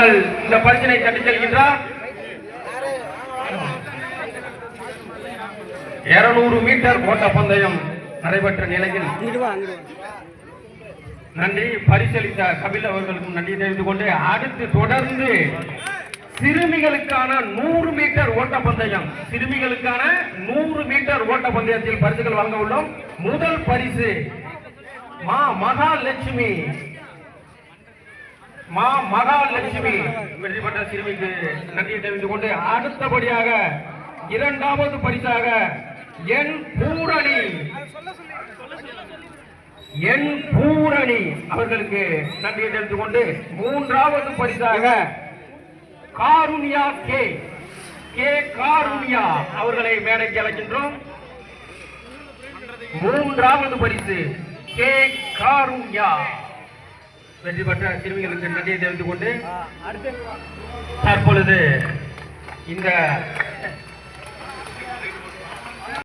அவர்கள் இந்த பரிசினை தட்டி செல்கின்றார். 200 மீட்டர் ஓட்ட பந்தயம் நடைபெற்ற நிலையில் நன்றி பரிசளித்த கபில் அவர்களுக்கும் நன்றி தெரிவித்துக் கொண்டு அடுத்து தொடர்ந்து சிறுமிகளுக்கான 100 மீட்டர் ஓட்ட பந்தயம் சிறுமிகளுக்கான 100 மீட்டர் ஓட்ட பந்தயத்தில் பரிசுகள் வழங்க உள்ளோம். முதல் பரிசு மகாலட்சுமி வெற்றி பெற்ற சிறுமிக்கு நன்றி தெரிவித்துக் கொண்டு அடுத்தபடியாக இரண்டாவது பரிசாக என் பூரணி அவர்களுக்கு நன்றி தெரிவித்துக் கொண்டு மூன்றாவது பரிசாக காருண்யா காருண்யா அவர்களை மேடைக்கு அழைக்கின்றோம். மூன்றாவது பரிசு கே காருண்யா வெற்றி பெற்ற சிறுமிகளுக்கு நன்றியை தெரிவித்துக் கொண்டு தற்பொழுது இந்த